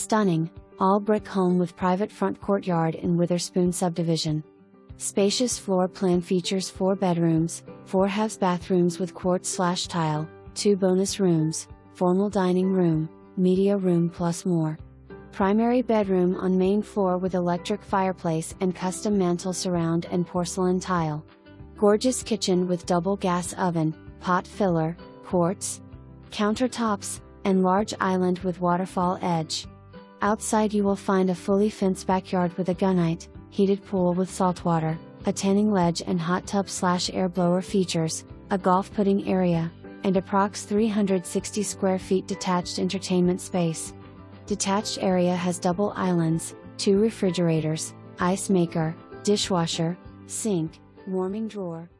Stunning, all-brick home with private front courtyard in Witherspoon subdivision. Spacious floor plan features 4 bedrooms, 4 halves bathrooms with quartz/tile, 2 bonus rooms, formal dining room, media room plus more. Primary bedroom on main floor with electric fireplace and custom mantle surround and porcelain tile. Gorgeous kitchen with double gas oven, pot filler, quartz, countertops, and large island with waterfall edge. Outside you will find a fully fenced backyard with a gunite, heated pool with saltwater, a tanning ledge and hot tub/air blower features, a golf putting area, and approx 360 square feet detached entertainment space. Detached area has double islands, 2 refrigerators, ice maker, dishwasher, sink, warming drawer,